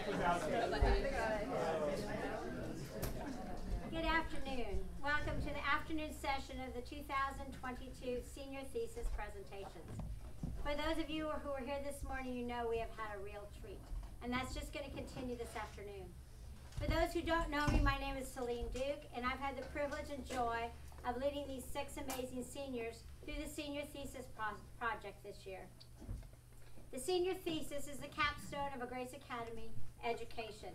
Good afternoon. Welcome to the afternoon session of the 2022 Senior Thesis presentations. For those of you who are here this morning, you know we have had a real treat, and that's just going to continue this afternoon. For those who don't know me, my name is Celine Duke, and I've had the privilege and joy of leading these 6 amazing seniors through the Senior Thesis project this year. The Senior Thesis is the capstone of a Grace Academy education,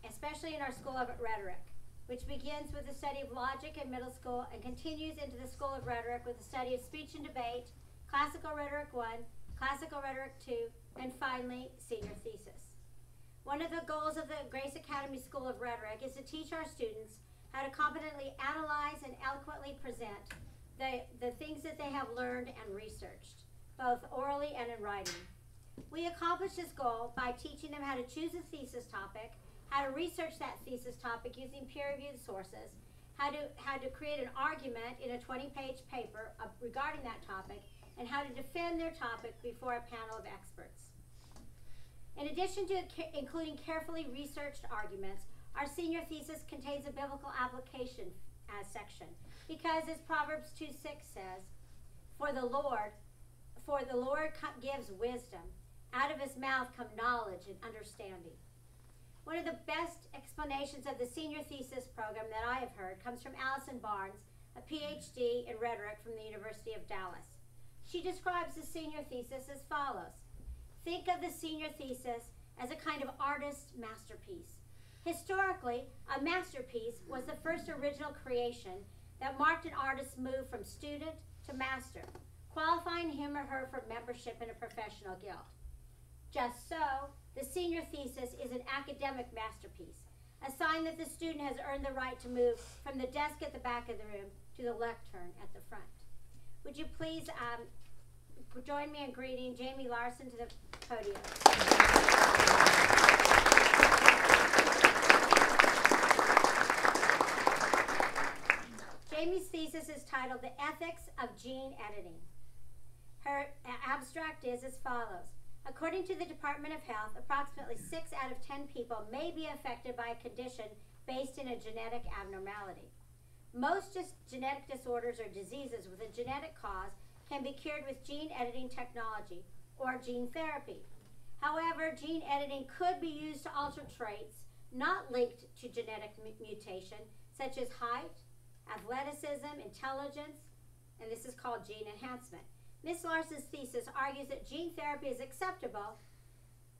especially in our School of Rhetoric, which begins with the study of logic in middle school and continues into the School of Rhetoric with the study of speech and debate, Classical Rhetoric 1, Classical Rhetoric 2, and finally, Senior Thesis. One of the goals of the Grace Academy School of Rhetoric is to teach our students how to competently analyze and eloquently present the things that they have learned and researched, both orally and in writing. We accomplish this goal by teaching them how to choose a thesis topic, how to research that thesis topic using peer-reviewed sources, how to create an argument in a 20-page paper regarding that topic, and how to defend their topic before a panel of experts. In addition to including carefully researched arguments, our senior thesis contains a biblical application section, because as Proverbs 2:6 says, For the Lord gives wisdom. Out of his mouth come knowledge and understanding. One of the best explanations of the senior thesis program that I have heard comes from Allison Barnes, a PhD in rhetoric from the University of Dallas. She describes the senior thesis as follows. Think of the senior thesis as a kind of artist's masterpiece. Historically, a masterpiece was the first original creation that marked an artist's move from student to master, qualifying him or her for membership in a professional guild. Just so, the senior thesis is an academic masterpiece, a sign that the student has earned the right to move from the desk at the back of the room to the lectern at the front. Would you please join me in greeting Jamie Larson to the podium. Jamie's thesis is titled The Ethics of Gene Editing. Her abstract is as follows. According to the Department of Health, approximately 6 out of 10 people may be affected by a condition based in a genetic abnormality. Most genetic disorders or diseases with a genetic cause can be cured with gene editing technology or gene therapy. However, gene editing could be used to alter traits not linked to genetic mutation, such as height, athleticism, intelligence, and this is called gene enhancement. Ms. Larson's thesis argues that gene therapy is acceptable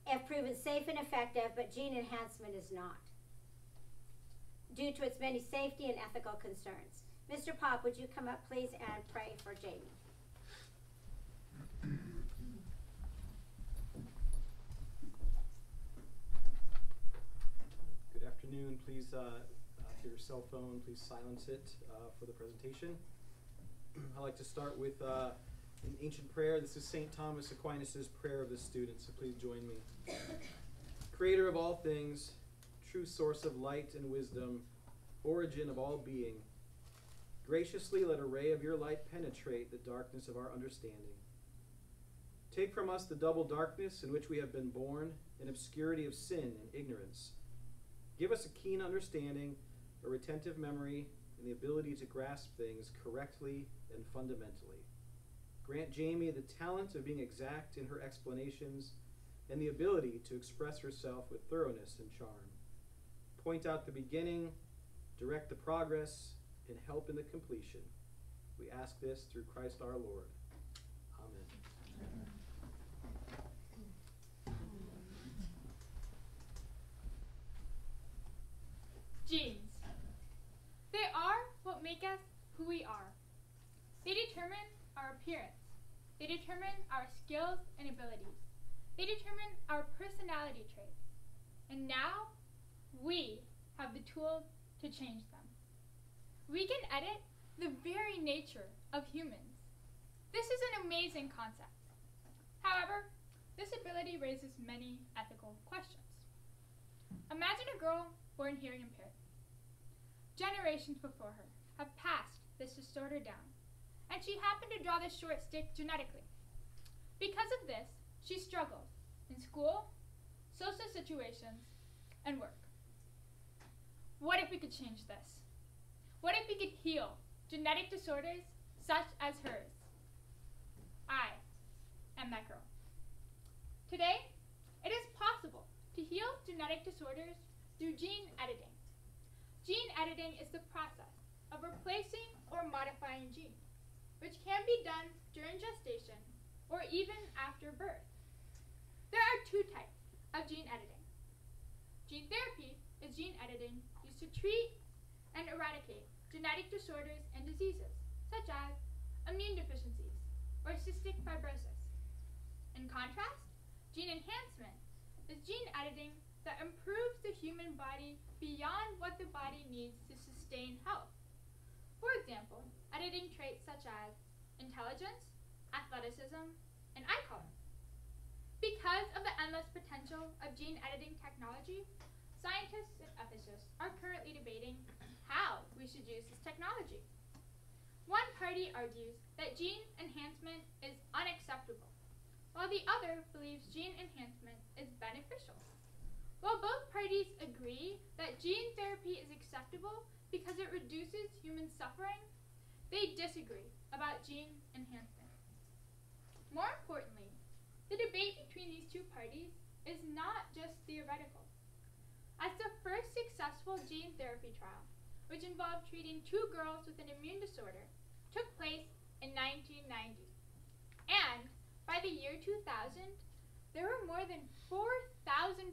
if proven safe and effective, but gene enhancement is not, due to its many safety and ethical concerns. Mr. Pop, would you come up, please, and pray for Jamie? Good afternoon. Please, to your cell phone, please silence it for the presentation. I'd like to start with an ancient prayer. This is St. Thomas Aquinas' prayer of the students, so please join me. Creator of all things, true source of light and wisdom, origin of all being, graciously let a ray of your light penetrate the darkness of our understanding. Take from us the double darkness in which we have been born, an obscurity of sin and ignorance. Give us a keen understanding, a retentive memory, and the ability to grasp things correctly and fundamentally. Grant Jamie the talent of being exact in her explanations and the ability to express herself with thoroughness and charm. Point out the beginning, direct the progress, and help in the completion. We ask this through Christ our Lord. Amen. Genes. They are what make us who we are. They determine our appearance. They determine our skills and abilities. They determine our personality traits. And now, we have the tools to change them. We can edit the very nature of humans. This is an amazing concept. However, this ability raises many ethical questions. Imagine a girl born hearing impaired. Generations before her have passed this to sort her down, and she happened to draw this short stick genetically. Because of this, she struggles in school, social situations, and work. What if we could change this? What if we could heal genetic disorders such as hers? I am that girl. Today, it is possible to heal genetic disorders through gene editing. Gene editing is the process of replacing or modifying genes, which can be done during gestation or even after birth. There are two types of gene editing. Gene therapy is gene editing used to treat and eradicate genetic disorders and diseases, such as immune deficiencies or cystic fibrosis. In contrast, gene enhancement is gene editing that improves the human body beyond what the body needs to sustain health. For example, editing traits such as intelligence, athleticism, and eye color. Because of the endless potential of gene editing technology, scientists and ethicists are currently debating how we should use this technology. One party argues that gene enhancement is unacceptable, while the other believes gene enhancement is beneficial. While both parties agree that gene therapy is acceptable because it reduces human suffering, they disagree about gene enhancement. More importantly, the debate between these two parties is not just theoretical. As the first successful gene therapy trial, which involved treating 2 girls with an immune disorder, took place in 1990. And by the year 2000, there were more than 4,000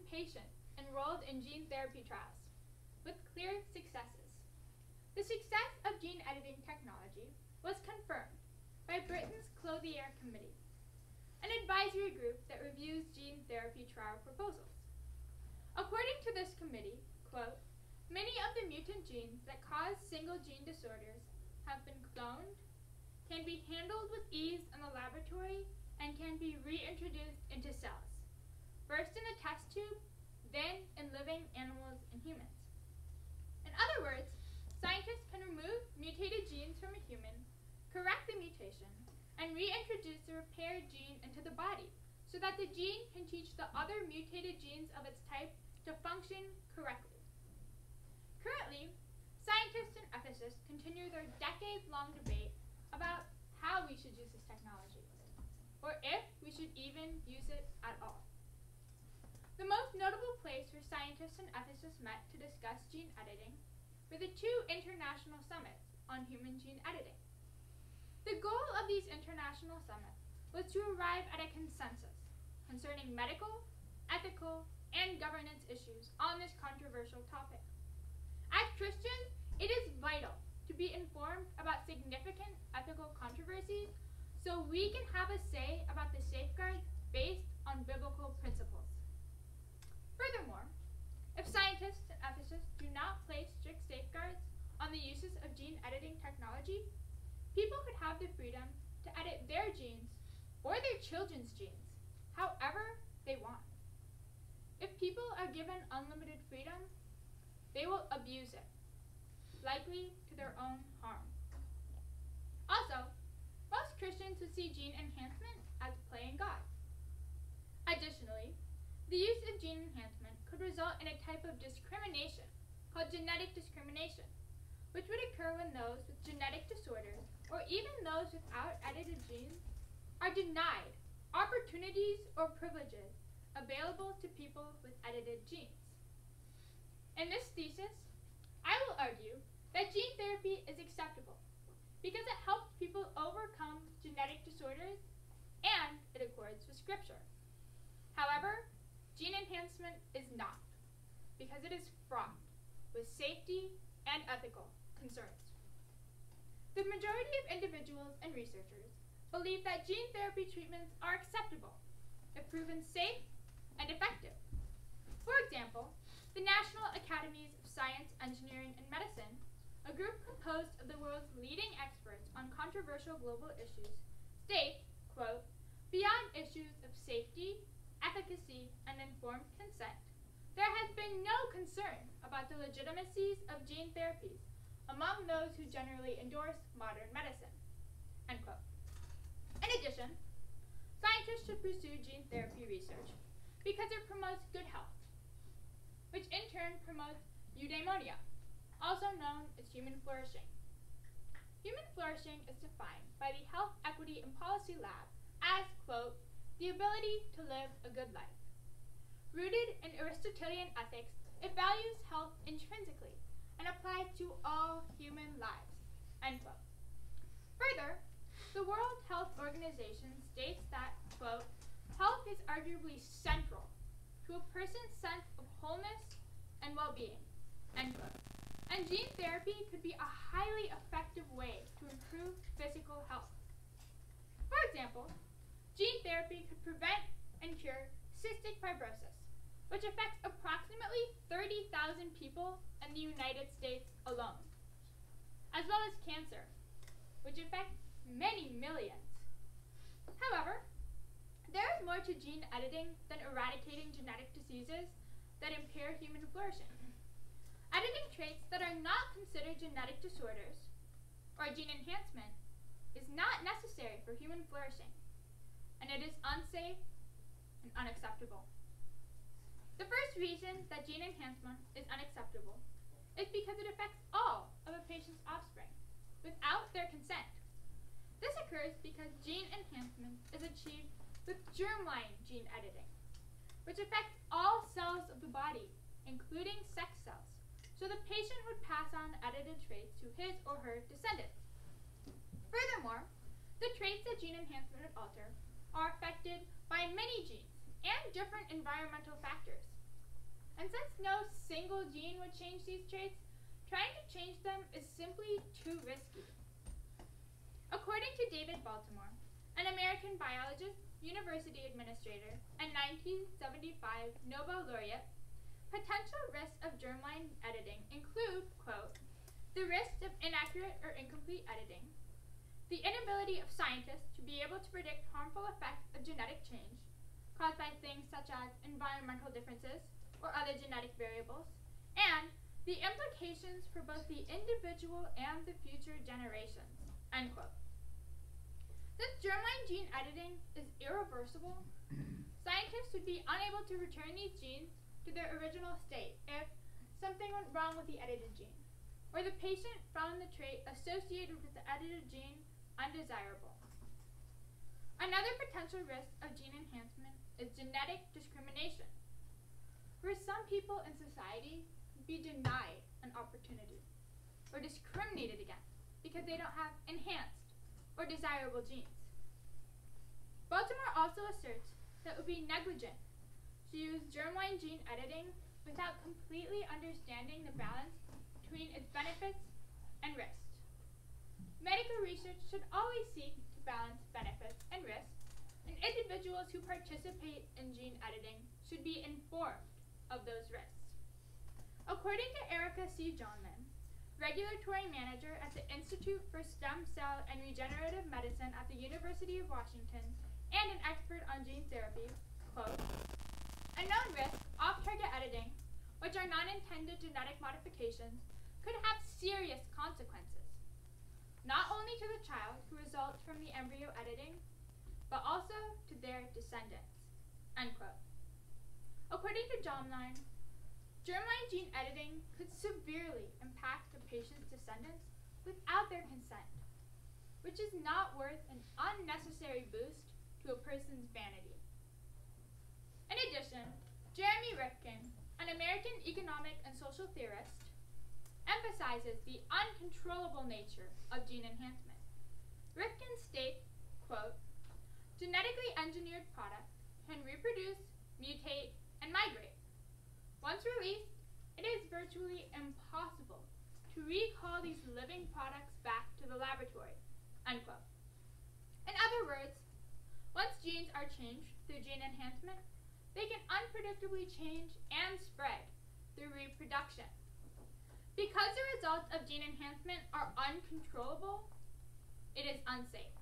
patients enrolled in gene therapy trials, with clear successes. The success of gene editing technology was confirmed by Britain's Clothier Committee, an advisory group that reviews gene therapy trial proposals. According to this committee, quote, many of the mutant genes that cause single gene disorders have been cloned, can be handled with ease in the laboratory, and can be reintroduced into cells, first in a test tube, then in living animals and humans. In other words, scientists can remove mutated genes from a human, correct the mutation, and reintroduce the repaired gene into the body so that the gene can teach the other mutated genes of its type to function correctly. Currently, scientists and ethicists continue their decade-long debate about how we should use this technology, or if we should even use it at all. The most notable place where scientists and ethicists met to discuss gene editing were the 2 international summits on human gene editing. The goal of these international summits was to arrive at a consensus concerning medical, ethical, and governance issues on this controversial topic. As Christians, it is vital to be informed about significant ethical controversies so we can have a say about the safeguards based on biblical principles. Furthermore, if scientists and ethicists do not place strict safeguards on the uses of gene editing technology, people could have the freedom to edit their genes or their children's genes however they want. If people are given unlimited freedom, they will abuse it, likely to their own harm. Also, most Christians would see gene enhancement as playing God. Additionally, the use of gene enhancement could result in a type of discrimination called genetic discrimination, which would occur when those with genetic disorders, or even those without edited genes, are denied opportunities or privileges available to people with edited genes. In this thesis, I will argue that gene therapy is acceptable because it helps people overcome genetic disorders and it accords with Scripture. However, gene enhancement is not, because it is fraught with safety and ethical concerns. The majority of individuals and researchers believe that gene therapy treatments are acceptable if proven safe and effective. For example, the National Academies of Science, Engineering, and Medicine, a group composed of the world's leading experts on controversial global issues, states, quote, beyond issues of safety, efficacy, and informed consent, there has been no concern about the legitimacies of gene therapies among those who generally endorse modern medicine, end quote. In addition, scientists should pursue gene therapy research because it promotes good health, which in turn promotes eudaimonia, also known as human flourishing. Human flourishing is defined by the Health Equity and Policy Lab as, quote, the ability to live a good life. Rooted in Aristotelian ethics, it values health intrinsically and applies to all human lives, end quote. Further, the World Health Organization states that, quote, health is arguably central to a person's sense of wholeness and well-being, end quote. And gene therapy could be a highly effective way to improve physical health. For example, gene therapy could prevent and cure cystic fibrosis, which affects approximately 30,000 people in the United States alone, as well as cancer, which affects many millions. However, there is more to gene editing than eradicating genetic diseases that impair human flourishing. Editing traits that are not considered genetic disorders or gene enhancement is not necessary for human flourishing, and it is unsafe and unacceptable. The first reason that gene enhancement is unacceptable is because it affects all of a patient's offspring without their consent. This occurs because gene enhancement is achieved with germline gene editing, which affects all cells of the body, including sex cells, so the patient would pass on edited traits to his or her descendants. Furthermore, the traits that gene enhancement would alter are affected by many genes and different environmental factors. And since no single gene would change these traits, trying to change them is simply too risky. According to David Baltimore, an American biologist, university administrator, and 1975 Nobel laureate, potential risks of germline editing include, quote, the risks of inaccurate or incomplete editing, the inability of scientists to be able to predict harmful effects of genetic change caused by things such as environmental differences or other genetic variables, and the implications for both the individual and the future generations, end quote. Since germline gene editing is irreversible, scientists would be unable to return these genes to their original state if something went wrong with the edited gene, or the patient found the trait associated with the edited gene undesirable. Another potential risk of gene enhancement is genetic discrimination, where some people in society would be denied an opportunity or discriminated against because they don't have enhanced or desirable genes. Baltimore also asserts that it would be negligent to use germline gene editing without completely understanding the balance between its benefits and risks. Medical research should always seek to balance benefits and risks, and individuals who participate in gene editing should be informed of those risks. According to Erica C. Johnman, regulatory manager at the Institute for Stem Cell and Regenerative Medicine at the University of Washington and an expert on gene therapy, quote, a known risk, off-target editing, which are non-intended genetic modifications, could have serious consequences, not only to the child who results from the embryo editing, but also to their descendants, end quote. According to Johnman, germline gene editing could severely impact the patient's descendants without their consent, which is not worth an unnecessary boost to a person's vanity. In addition, Jeremy Rifkin, an American economic and social theorist, emphasizes the uncontrollable nature of gene enhancement. Rifkin states, quote, genetically engineered products can reproduce, mutate, and migrate. Once released, it is virtually impossible to recall these living products back to the laboratory, end quote. In other words, once genes are changed through gene enhancement, they can unpredictably change and spread through reproduction. Because the results of gene enhancement are uncontrollable, it is unsafe.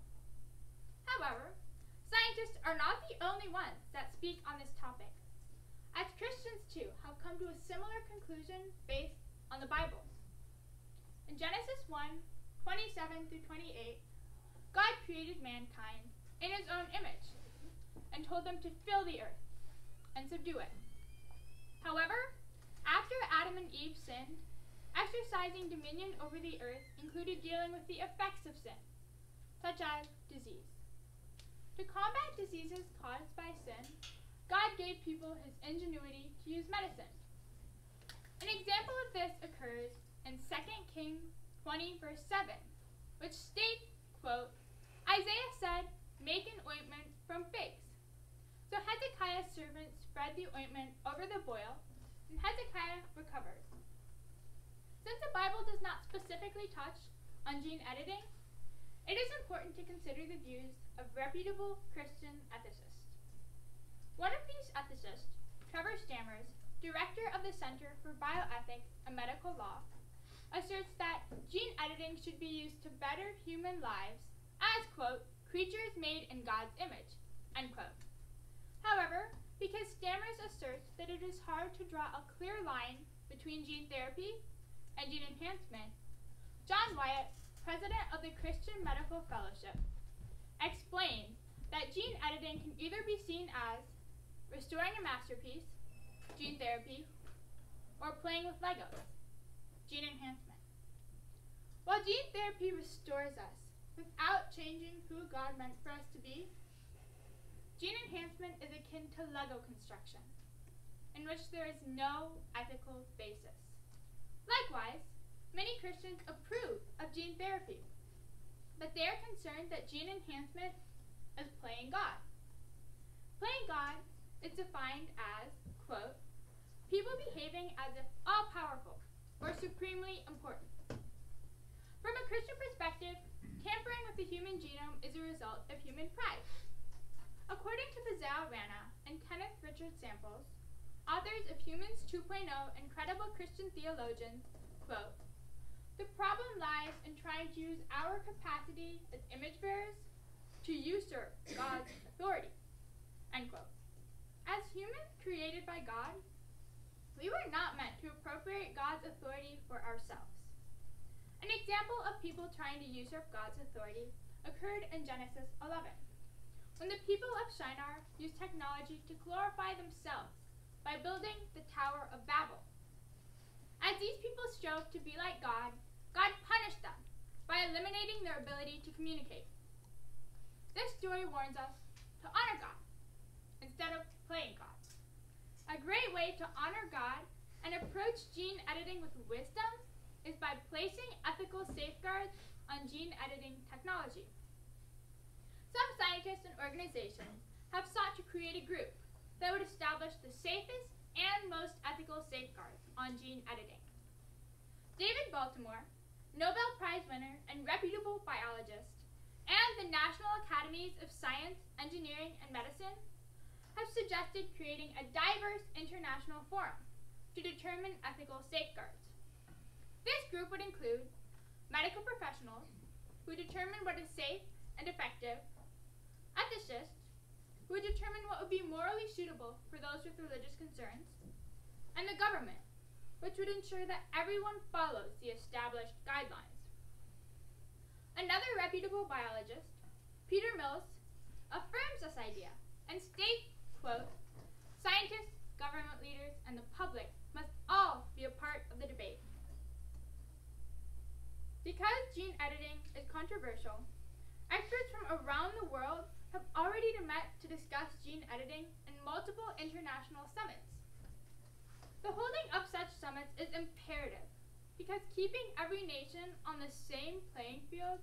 However, scientists are not the only ones that speak on this topic, as Christians too have come to a similar conclusion based on the Bible. In Genesis 1:27 through 28, God created mankind in his own image and told them to fill the earth and subdue it. However, after Adam and Eve sinned, exercising dominion over the earth included dealing with the effects of sin, such as disease. To combat diseases caused by sin, God gave people his ingenuity to use medicine. An example of this occurs in 2 Kings 20, verse 7, which states, quote, Isaiah said, make an ointment from figs. So Hezekiah's servant spread the ointment over the boil, and Hezekiah recovered. Since the Bible does not specifically touch on gene editing, it is important to consider the views of reputable Christian ethicists. One of these ethicists, Trevor Stammers, director of the Center for Bioethics and Medical Law, asserts that gene editing should be used to better human lives as, quote, creatures made in God's image, end quote. However, because Stammers asserts that it is hard to draw a clear line between gene therapy and gene enhancement, John Wyatt, president of the Christian Medical Fellowship, explained that gene editing can either be seen as restoring a masterpiece, gene therapy, or playing with Legos, gene enhancement. While gene therapy restores us without changing who God meant for us to be, gene enhancement is akin to Lego construction, in which there is no ethical basis. Likewise, many Christians approve of gene therapy, but they are concerned that gene enhancement is playing God. Playing God is defined as, quote, people behaving as if all-powerful or supremely important. From a Christian perspective, tampering with the human genome is a result of human pride. According to Fazal Rana and Kenneth Richard Samples, authors of Humans 2.0 and credible Christian theologians, quote, the problem lies in trying to use our capacity as image bearers to usurp God's authority, end quote. As humans created by God, we were not meant to appropriate God's authority for ourselves. An example of people trying to usurp God's authority occurred in Genesis 11, when the people of Shinar used technology to glorify themselves by building the Tower of Babel. As these people strove to be like God, God punished them by eliminating their ability to communicate. This story warns us to honor God instead of playing God. A great way to honor God and approach gene editing with wisdom is by placing ethical safeguards on gene editing technology. Some scientists and organizations have sought to create a group that would establish the safest and most ethical safeguards on gene editing. David Baltimore, Nobel Prize winner and reputable biologist, and the National Academies of Science, Engineering, and Medicine have suggested creating a diverse international forum to determine ethical safeguards. This group would include medical professionals who determine what is safe and effective, ethicists who would determine what would be morally suitable for those with religious concerns, and the government, which would ensure that everyone follows the established guidelines. Another reputable biologist, Peter Mills, affirms this idea and states, quote, scientists, government leaders, and the public must all be a part of the debate. Because gene editing is controversial, experts from around the world have already met to discuss gene editing in multiple international summits. The holding of such summits is imperative because keeping every nation on the same playing field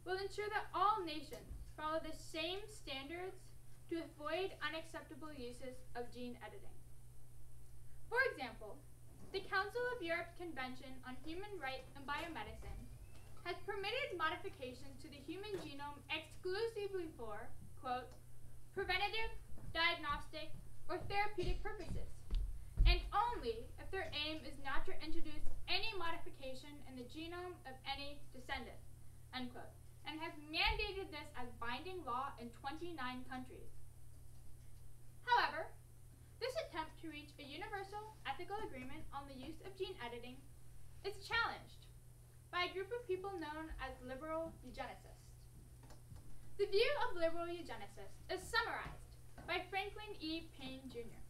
will ensure that all nations follow the same standards to avoid unacceptable uses of gene editing. For example, the Council of Europe's Convention on Human Rights and Biomedicine has permitted modifications to the human genome exclusively for, quote, preventative, diagnostic, or therapeutic purposes, and only if their aim is not to introduce any modification in the genome of any descendant, end quote, and has mandated this as binding law in 29 countries. However, this attempt to reach a universal ethical agreement on the use of gene editing is challenged by a group of people known as liberal eugenicists. The view of liberal eugenicists is summarized by Franklin E. Payne Jr.,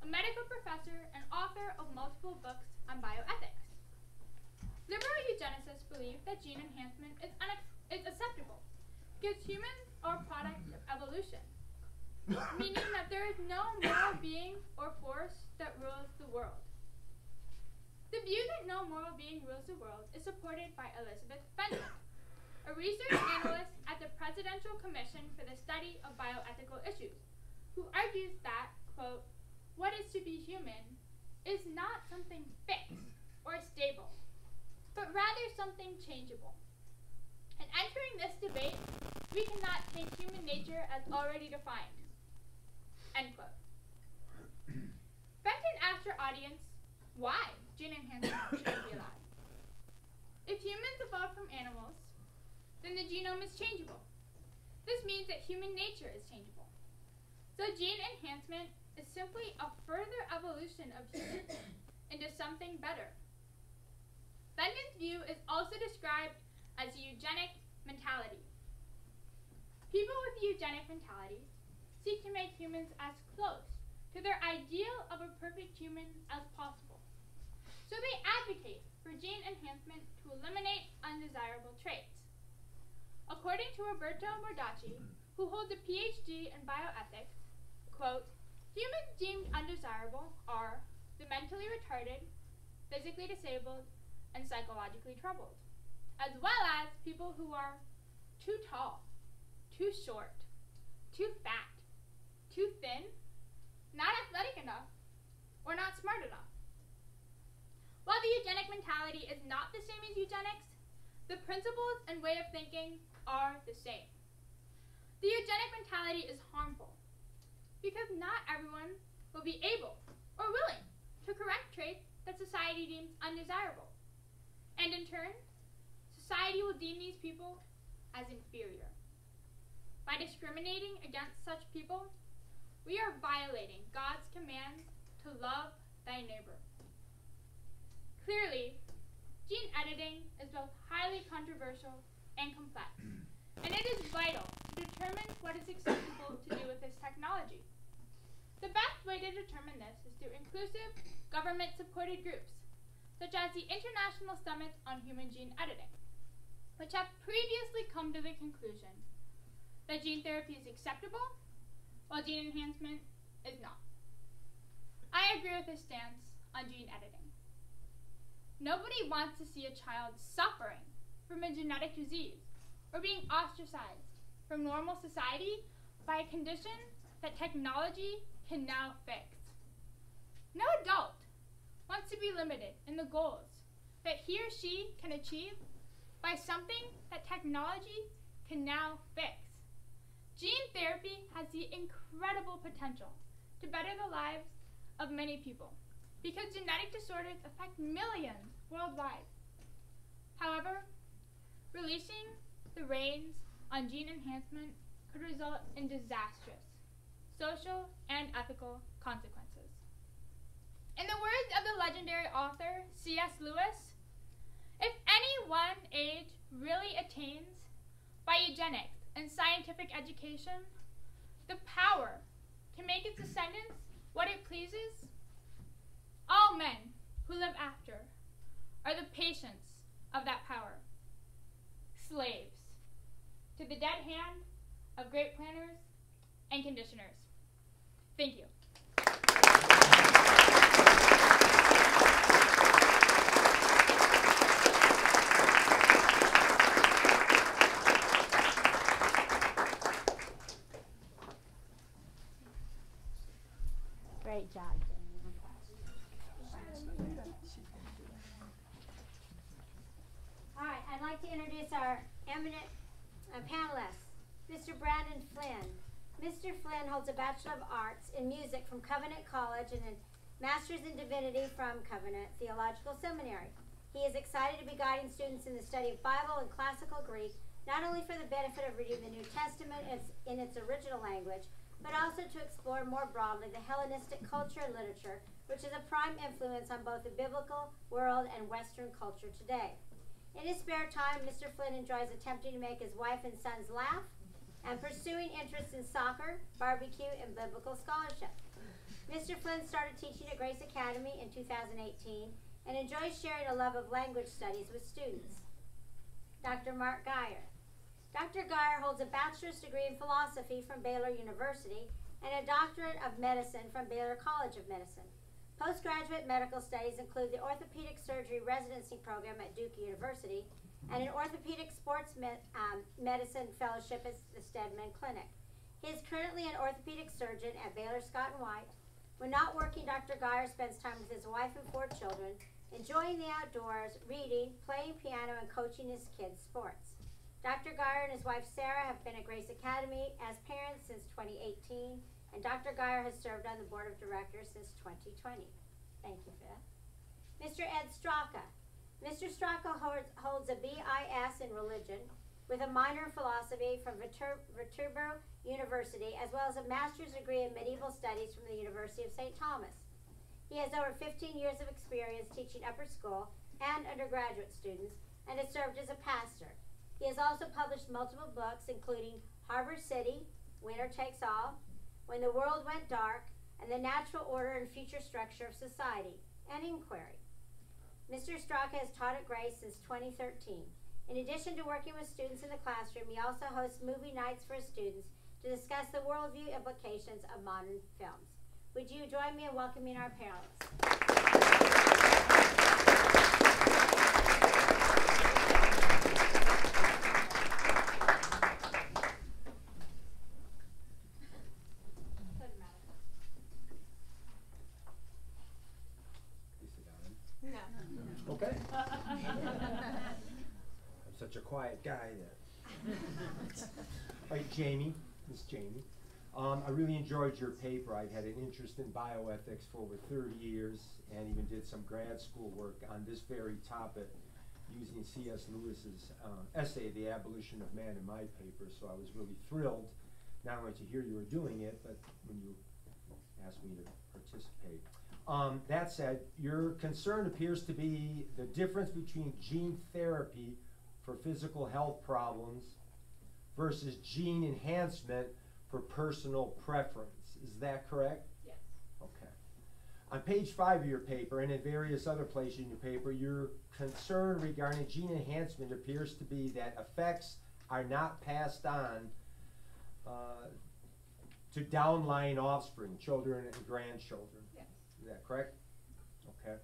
a medical professor and author of multiple books on bioethics. Liberal eugenicists believe that gene enhancement is acceptable because humans are a product of evolution, meaning that there is no moral being or force that rules the world. The view that no moral being rules the world is supported by Elizabeth Benjamin, a research analyst at the Presidential Commission for the Study of Bioethical Issues, who argues that, quote, what is to be human is not something fixed or stable, but rather something changeable. In entering this debate, we cannot take human nature as already defined, end quote. Benton asked her audience why gene enhancement should be allowed. If humans evolved from animals, then the genome is changeable. This means that human nature is changeable. So gene enhancement is simply a further evolution of humans into something better. Benton's view is also described as the eugenic mentality. People with the eugenic mentality seek to make humans as close to their ideal of a perfect human as possible. So they advocate for gene enhancement to eliminate undesirable traits. According to Roberto Mordacci, who holds a PhD in bioethics, quote, humans deemed undesirable are the mentally retarded, physically disabled, and psychologically troubled, as well as people who are too tall, too short, too fat, too thin, not athletic enough, or not smart enough. While the eugenic mentality is not the same as eugenics, the principles and way of thinking are the same. The eugenic mentality is harmful because not everyone will be able or willing to correct traits that society deems undesirable. And in turn, society will deem these people as inferior. By discriminating against such people, we are violating God's command to love thy neighbor. Clearly, gene editing is both highly controversial and complex, and it is vital to determine what is acceptable to do with this technology. The best way to determine this is through inclusive, government-supported groups, such as the International Summit on Human Gene Editing, which have previously come to the conclusion that gene therapy is acceptable, while gene enhancement is not. I agree with this stance on gene editing. Nobody wants to see a child suffering from a genetic disease or being ostracized from normal society by a condition that technology can now fix. No adult wants to be limited in the goals that he or she can achieve by something that technology can now fix. Gene therapy has the incredible potential to better the lives of many people, because genetic disorders affect millions worldwide. However, releasing the reins on gene enhancement could result in disastrous social and ethical consequences. In the words of the legendary author C.S. Lewis, if any one age really attains, by eugenics and scientific education, the power to make its descendants what it pleases, all men who live after are the patients of that power, slaves to the dead hand of great planners and conditioners. Thank you. Great job. All right, I'd like to introduce our eminent panelists, Mr. Brandon Flynn. Mr. Flynn holds a Bachelor of Arts in Music from Covenant College and a Master's in Divinity from Covenant Theological Seminary. He is excited to be guiding students in the study of Bible and classical Greek, not only for the benefit of reading the New Testament in its original language, but also to explore more broadly the Hellenistic culture and literature, which is a prime influence on both the biblical world and Western culture today. In his spare time, Mr. Flynn enjoys attempting to make his wife and sons laugh and pursuing interests in soccer, barbecue, and biblical scholarship. Mr. Flynn started teaching at Grace Academy in 2018 and enjoys sharing a love of language studies with students. Dr. Mark Geyer. Dr. Geyer holds a bachelor's degree in philosophy from Baylor University and a doctorate of medicine from Baylor College of Medicine. Postgraduate medical studies include the orthopedic surgery residency program at Duke University and an orthopedic sports medicine fellowship at the Stedman Clinic. He is currently an orthopedic surgeon at Baylor Scott & White. When not working, Dr. Geyer spends time with his wife and 4 children, enjoying the outdoors, reading, playing piano, and coaching his kids' sports. Dr. Geyer and his wife Sarah have been at Grace Academy as parents since 2018, and Dr. Geyer has served on the board of directors since 2020. Thank you for that. Mr. Ed Straka. Mr. Straka holds a BIS in religion with a minor in philosophy from Viterbo University, as well as a master's degree in medieval studies from the University of St. Thomas. He has over 15 years of experience teaching upper school and undergraduate students and has served as a pastor. He has also published multiple books, including Harbor City, Winner Takes All, When the World Went Dark, and The Natural Order and Future Structure of Society, and Inquiry. Mr. Straka has taught at Grace since 2013. In addition to working with students in the classroom, he also hosts movie nights for his students to discuss the worldview implications of modern films. Would you join me in welcoming our panelists? Okay. I'm such a quiet guy that. All right, Jamie. This is Jamie. I really enjoyed your paper. I've had an interest in bioethics for over 30 years and even did some grad school work on this very topic using C.S. Lewis's essay, The Abolition of Man, in my paper. So I was really thrilled not only to hear you were doing it, but when you asked me to participate. That said, your concern appears to be the difference between gene therapy for physical health problems versus gene enhancement for personal preference. Is that correct? Yes. Okay. On page 5 of your paper and in various other places in your paper, your concern regarding gene enhancement appears to be that effects are not passed on to downline offspring, children and grandchildren. Yes. Is that correct? Okay.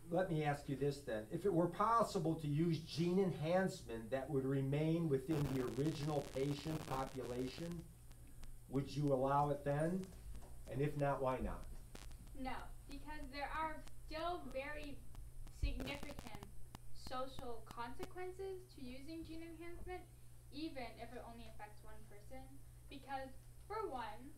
Let me ask you this then. If it were possible to use gene enhancement that would remain within the original patient population, would you allow it then? And if not, why not? No, because there are still very significant social consequences to using gene enhancement, even if it only affects one person. Because, for one,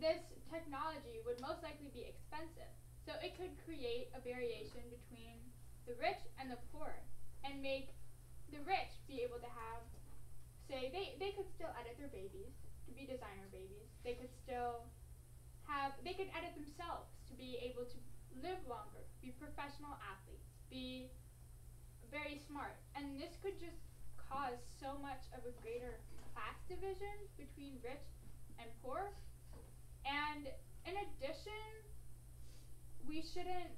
this technology would most likely be expensive. So it could create a variation between the rich and the poor and make the rich be able to have, say, they could still edit their babies to be designer babies. They could still have, they could edit themselves to be able to live longer, be professional athletes, be very smart. And this could just cause so much of a greater class division between rich and poor. And in addition, we shouldn't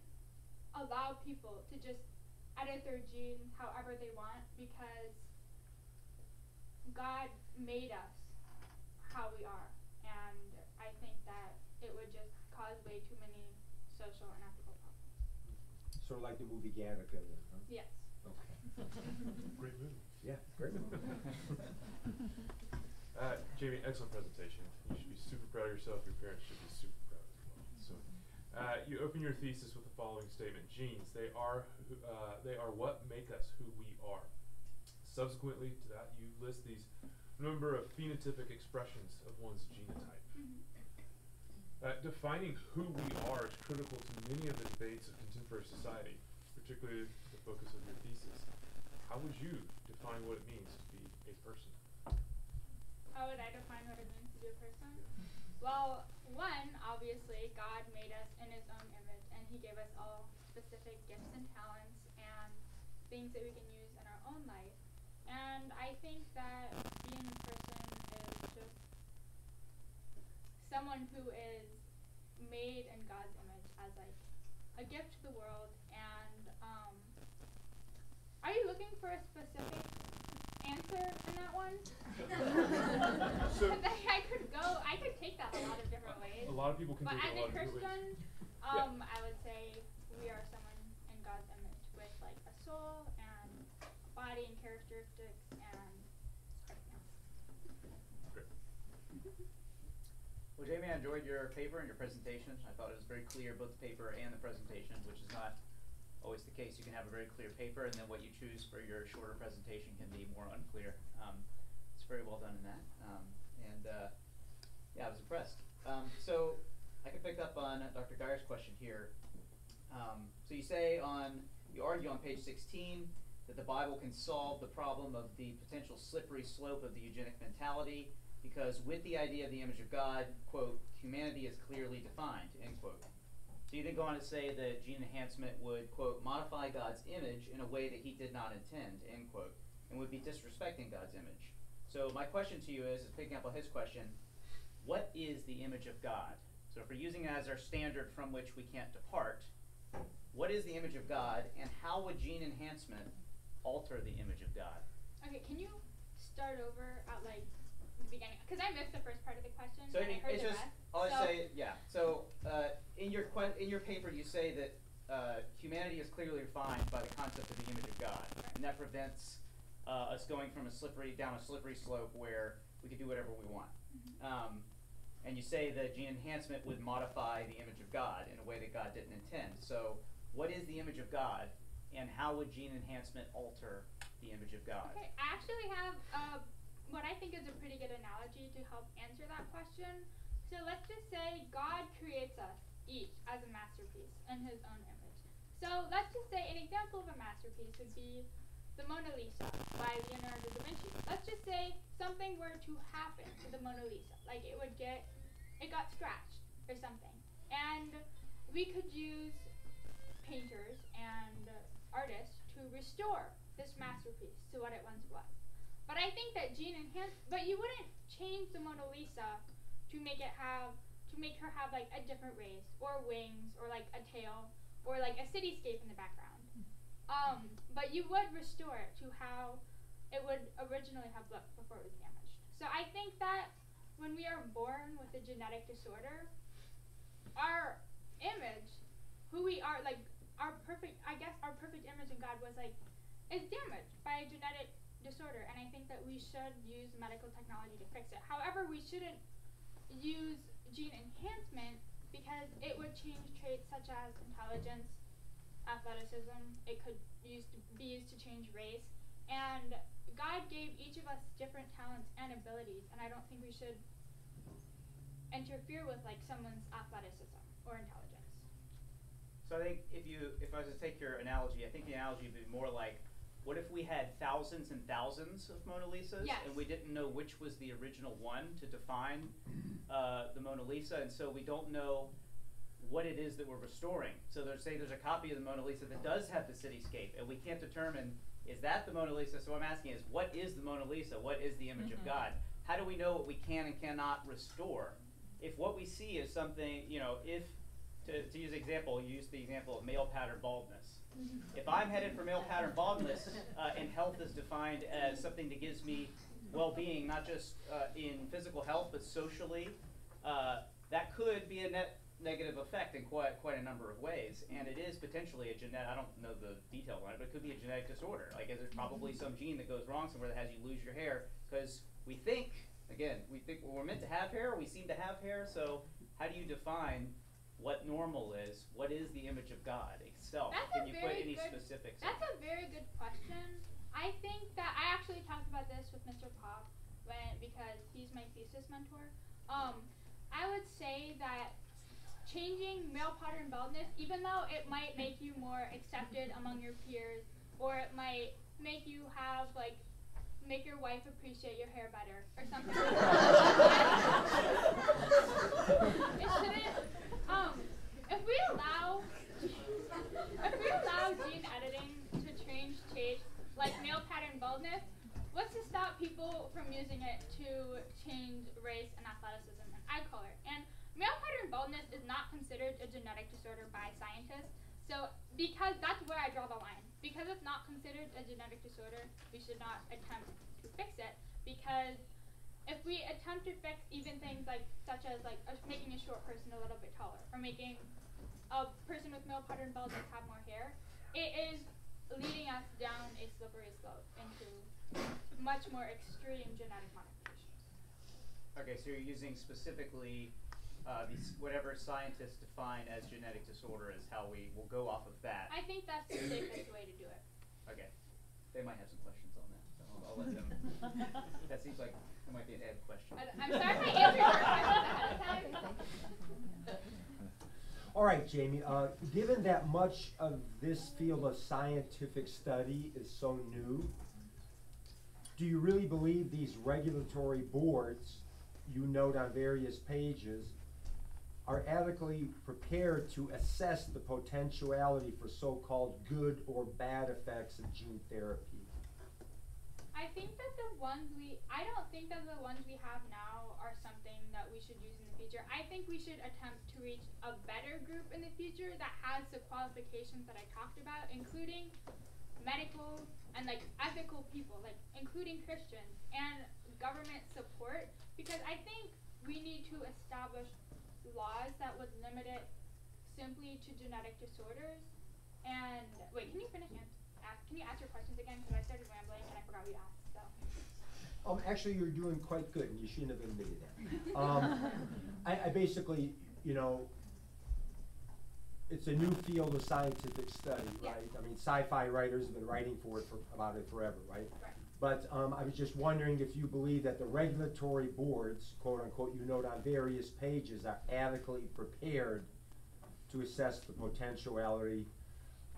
allow people to just edit their genes however they want, because God made us how we are. And I think that it would just cause way too many social and ethical problems. Sort of like the movie Gattaca then, huh? Yes. Okay. Great movie. Yeah, great movie. Jamie, excellent presentation. You should be super proud of yourself. Your parents should be super proud as well. So, you open your thesis with the following statement: genes, they are what make us who we are. Subsequently to that, you list these number of phenotypic expressions of one's genotype. Defining who we are is critical to many of the debates of contemporary society, particularly the focus of your thesis. How would you define what it means to be a person? How would I define what it means to be a person? Well, one, obviously, God made us in His own image, and He gave us all specific gifts and talents and things that we can use in our own life. And I think that being a person is just someone who is made in God's image as like a gift to the world, and are you looking for a specific answer in that one? So I could take that a lot of different ways. a lot of people can But take as it a a lot of different ways. Christian, I would say we are someone in God's image with like a soul and body and characteristics and everything else. Great. Well, Jamie, I enjoyed your paper and your presentation. I thought it was very clear, both the paper and the presentation, which is not always the case. You can have a very clear paper, and then what you choose for your shorter presentation can be more unclear. It's very well done in that. Yeah, I was impressed. So I can pick up on Dr. Geyer's question here. So you argue on page 16 that the Bible can solve the problem of the potential slippery slope of the eugenic mentality because with the idea of the image of God, quote, humanity is clearly defined, end quote. So you then go on to say that gene enhancement would, quote, modify God's image in a way that he did not intend, end quote, and would be disrespecting God's image. So my question to you is picking up on his question, what is the image of God? So if we're using it as our standard from which we can't depart, what is the image of God, and how would gene enhancement alter the image of God? Okay, can you start over at like the beginning? Because I missed the first part of the question. So and I heard it's the just, rest. I'll just So- say, yeah. So in your paper, you say that humanity is clearly defined by the concept of the image of God, and that prevents us going from down a slippery slope where we could do whatever we want. And you say that gene enhancement would modify the image of God in a way that God didn't intend. So what is the image of God, and how would gene enhancement alter the image of God? Okay, I actually have what I think is a pretty good analogy to help answer that question. So let's just say God creates us each as a masterpiece in his own image. So let's just say an example of a masterpiece would be the Mona Lisa by Leonardo da Vinci. Let's just say something were to happen to the Mona Lisa, like it got scratched or something. And we could use painters and artists to restore this masterpiece to what it once was. But I think that but you wouldn't change the Mona Lisa to make her have like a different race or wings or like a tail or like a cityscape in the background. But you would restore it to how it would originally have looked before it was damaged. So I think that when we are born with a genetic disorder, our image, who we are, like our perfect image in God is damaged by a genetic disorder, and I think that we should use medical technology to fix it. However, we shouldn't use gene enhancement because it would change traits such as intelligence, athleticism. It could be used to change race, and God gave each of us different talents and abilities, and I don't think we should interfere with like someone's athleticism or intelligence. So I think if I was to take your analogy, I think the analogy would be more like, what if we had thousands and thousands of Mona Lisas, Yes. and we didn't know which was the original one to define the Mona Lisa, and so we don't know what it is that we're restoring. So there's a copy of the Mona Lisa that does have the cityscape, and we can't determine, is that the Mona Lisa? So what I'm asking is, what is the Mona Lisa? What is the image of God? How do we know what we can and cannot restore? If what we see is something, if, to use an example, you use the example of male pattern baldness. If I'm headed for male pattern baldness, and health is defined as something that gives me well-being, not just in physical health, but socially, that could be a net negative effect in quite a number of ways, and it is potentially a genetic, I don't know the detail on it, but it could be a genetic disorder. Like there's probably some gene that goes wrong somewhere that has you lose your hair, because we think we're meant to have hair, we seem to have hair, so how do you define what normal is? What is the image of God itself? Can you put any specifics? That's a very good question. I think that I actually talked about this with Mr. Pop because he's my thesis mentor. I would say that changing male pattern baldness, even though it might make you more accepted among your peers, or it might make you make your wife appreciate your hair better, or something like that. It shouldn't. If we allow gene editing to change traits like male pattern baldness, what's to stop people from using it to change race and athleticism and eye color? And male pattern baldness is not considered a genetic disorder by scientists. So because that's where I draw the line. Because it's not considered a genetic disorder, we should not attempt to fix it. Because if we attempt to fix even things like such as like making a short person a little bit taller, or making a person with male pattern baldness have more hair, it is leading us down a slippery slope into much more extreme genetic modifications. Okay, so you're using specifically these whatever scientists define as genetic disorder is how we will go off of that. I think that's the safest way to do it. Okay, they might have some questions on that, so I'll let them. That seems like it might be an Ed question. I'm sorry if I answered your questions ahead of time. All right, Jamie, given that much of this field of scientific study is so new, do you really believe these regulatory boards you note on various pages are adequately prepared to assess the potentiality for so-called good or bad effects of gene therapy? I think that I don't think that the ones we have now are something that we should use in the future. I think we should attempt to reach a better group in the future that has the qualifications that I talked about, including medical and like ethical people, like including Christians, and government support, because I think we need to establish laws that would limit it simply to genetic disorders. And wait, can you finish can you ask your questions again? Because I started rambling and I forgot what you asked. So. Actually, you're doing quite good, and you shouldn't have admitted that. I basically, you know, it's a new field of scientific study, right? Yeah. I mean, sci-fi writers have been writing about it forever, right? Right. But I was just wondering if you believe that the regulatory boards, quote unquote, you note on various pages, are adequately prepared to assess the potentiality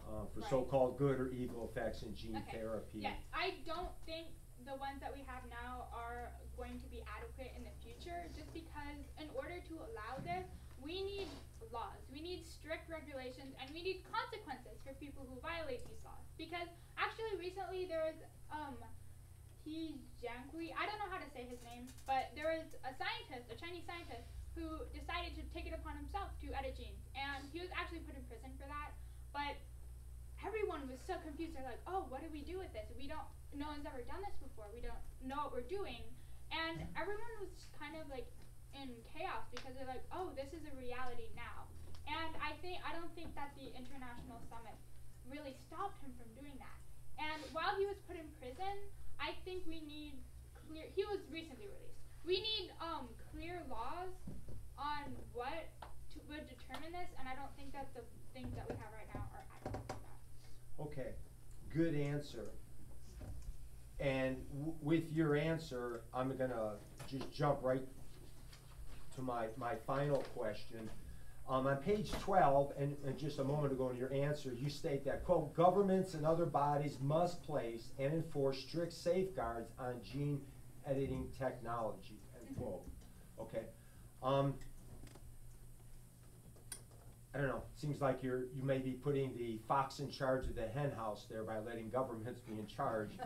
for Right. so-called good or evil effects in gene therapy. Yes, I don't think the ones that we have now are going to be adequate in the future, just because in order to allow this, we need laws, we need strict regulations, and we need consequences for people who violate these laws. Because actually recently there was He Jiankui, I don't know how to say his name, but there was a scientist, a Chinese scientist, who decided to take it upon himself to edit genes, and he was actually put in prison for that. But everyone was so confused. They're like, oh, what do we do with this? No one's ever done this before. We don't know what we're doing. And everyone was kind of like in chaos because they're like, oh, this is a reality now. And I don't think that the international summit really stopped him from doing that. And while he was put in prison, I think we need he was recently released. We need clear laws on what would determine this, and I don't think that the things that we have right now are adequate for that. Okay, good answer. And with your answer, I'm gonna just jump right to my final question. On page 12, and just a moment ago in your answer, you state that, quote, governments and other bodies must place and enforce strict safeguards on gene editing technology, end quote. Okay. I don't know, seems like you may be putting the fox in charge of the hen house there by letting governments be in charge.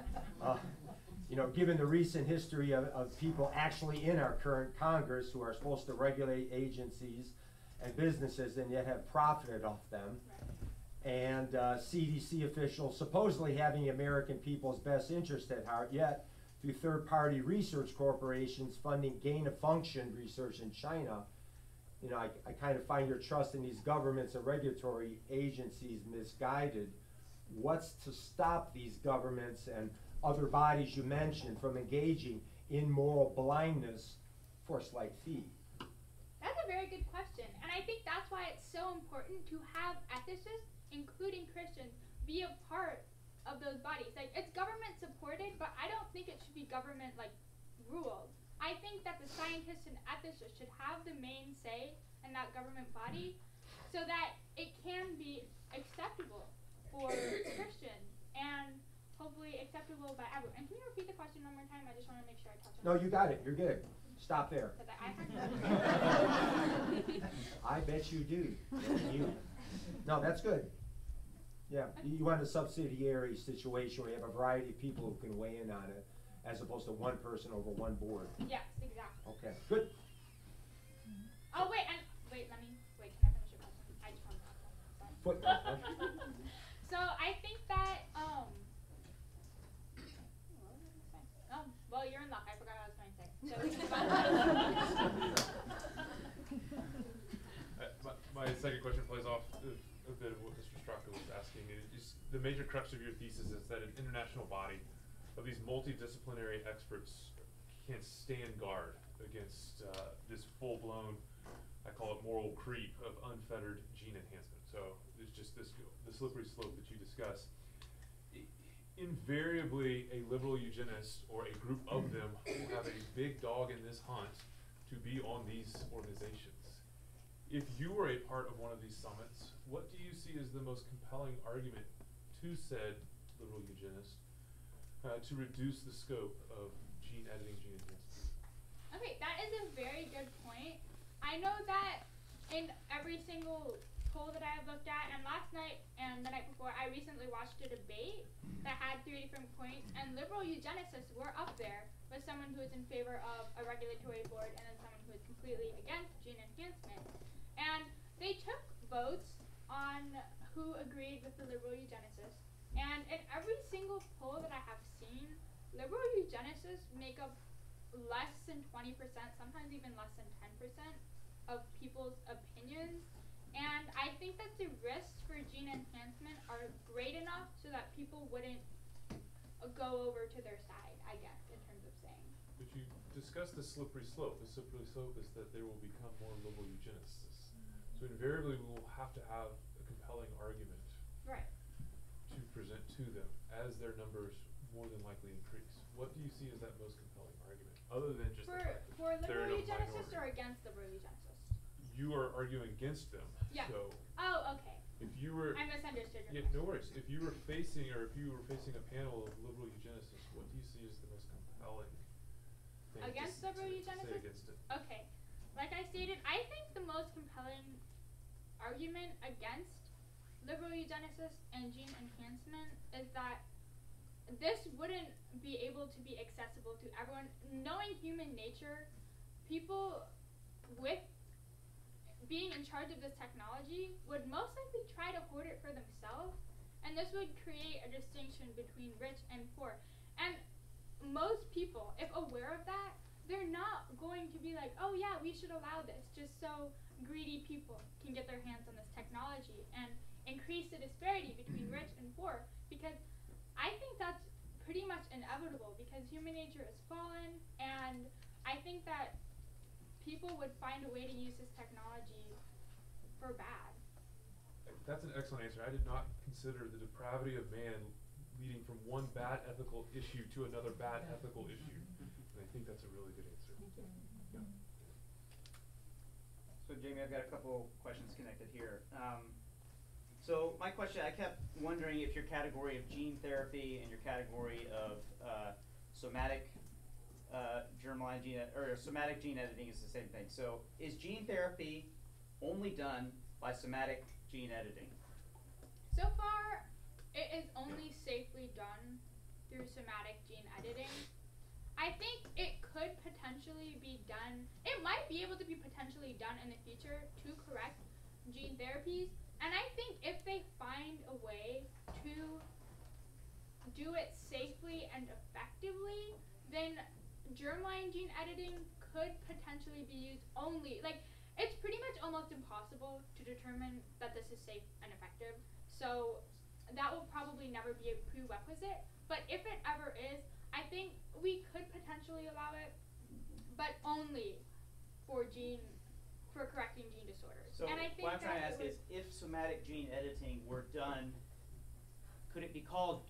You know, given the recent history of people actually in our current Congress who are supposed to regulate agencies and businesses and yet have profited off them, and CDC officials supposedly having the American people's best interest at heart, yet through third-party research corporations funding gain-of-function research in China, you know, I kind of find your trust in these governments and regulatory agencies misguided. What's to stop these governments and other bodies you mentioned from engaging in moral blindness for a slight fee? That's a very good question, and I think that's why it's so important to have ethicists, including Christians, be a part of those bodies. Like, it's government supported, but I don't think it should be government like ruled. I think that the scientists and ethicists should have the main say in that government body so that it can be acceptable for Christians and hopefully acceptable by everyone. And can you repeat the question one more time? I just want to make sure I touch on it. No, you got it. You're good. Stop there. I bet you do. No, that's good. Yeah, you want a subsidiary situation where you have a variety of people who can weigh in on it, as opposed to one person over one board. Yes, exactly. Okay, good. Oh, wait, let me Footnote. So I think that what was I gonna say? Oh, well, you're in luck. I forgot what I was going to say. So we can move on. My second question plays off a bit of what Mr. Straka was asking. The major crux of your thesis is that an international body of these multidisciplinary experts can stand guard against this full-blown, I call it moral creep of unfettered gene enhancement. So there's just the slippery slope that you discuss. Invariably, a liberal eugenist or a group of them will have a big dog in this hunt to be on these organizations. If you were a part of one of these summits, what do you see as the most compelling argument to said liberal eugenist to reduce the scope of gene editing, gene enhancement? Okay, that is a very good point. I know that in every single poll that I have looked at, and last night and the night before, I recently watched a debate that had 3 different points, and liberal eugenicists were up there with someone who is in favor of a regulatory board and then someone who is completely against gene enhancement. And they took votes on who agreed with the liberal eugenicists. And in every single poll that I have seen, liberal eugenicists make up less than 20%, sometimes even less than 10% of people's opinions. And I think that the risks for gene enhancement are great enough so that people wouldn't go over to their side, I guess, in terms of saying. But you discussed the slippery slope. The slippery slope is that there will become more liberal eugenicists. So invariably we will have to have a compelling argument Right. to present to them as their numbers more than likely increase. What do you see as that most compelling argument, other than just the fact that For they're liberal in a eugenicists or minority? against liberal eugenicists? You are arguing against them. Yeah. So Oh, okay. if you were I misunderstood your yeah, question. no worries. If you were facing a panel of liberal eugenicists, what do you see as the most compelling thing Against to liberal say eugenicists? against it? Okay. Like I stated, I think the most compelling argument against liberal eugenicists and gene enhancement is that this wouldn't be able to be accessible to everyone. Knowing human nature, people with being in charge of this technology would most likely try to hoard it for themselves, and this would create a distinction between rich and poor. And most people, if aware of that, they're not going to be like, oh yeah, we should allow this just so greedy people can get their hands on this technology and increase the disparity between rich and poor, because I think that's pretty much inevitable because human nature is fallen, and I think that people would find a way to use this technology for bad. That's an excellent answer. I did not consider the depravity of man leading from one bad ethical issue to another bad ethical issue. And I think that's a really good answer. Yeah. So Jamie, I've got a couple questions connected here. So my question, I kept wondering if your category of gene therapy and your category of somatic germline gene or somatic gene editing is the same thing. So is gene therapy only done by somatic gene editing? So far, it is only safely done through somatic gene editing. I think it could potentially be done, it might be able to be potentially done in the future to correct gene therapies, and I think if they find a way to do it safely and effectively, then germline gene editing could potentially be used only, like, it's pretty much almost impossible to determine that this is safe and effective, so that will probably never be a prerequisite, but if it ever is, I think we could potentially allow it, but only for correcting gene disorders. So and I think what I'm trying to that ask is, if somatic gene editing were done, could it be called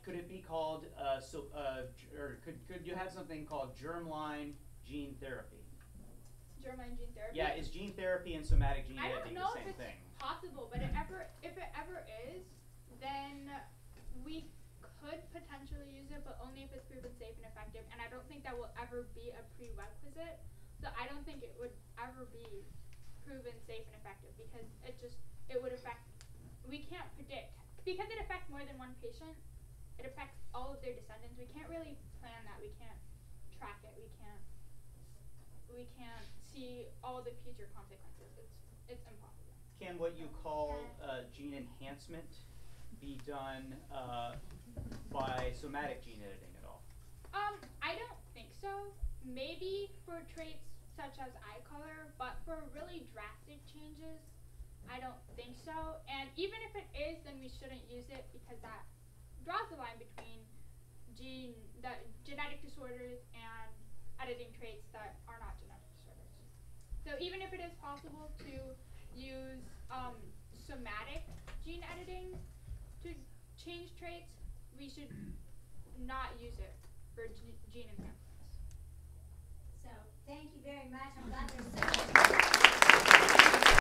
or could you have something called germline gene therapy? germline gene therapy. Yeah, is gene therapy and somatic gene I don't editing know the if same it's thing? possible, but if it ever is, then we could potentially use it, but only if it's proven safe and effective. And I don't think that will ever be a prerequisite. So I don't think it would ever be proven safe and effective because it would affect. We can't predict because it affects more than one patient. It affects all of their descendants. We can't really plan that. We can't track it. We can't see all the future consequences. It's impossible. Can what you call gene enhancement be done by somatic gene editing at all? I don't think so. Maybe for traits such as eye color, but for really drastic changes, I don't think so. And even if it is, then we shouldn't use it because that draws the line between the genetic disorders and editing traits that are not genetic disorders. So even if it is possible to use somatic gene editing to change traits, we should not use it for gene enhancements. So thank you very much. I'm glad there's so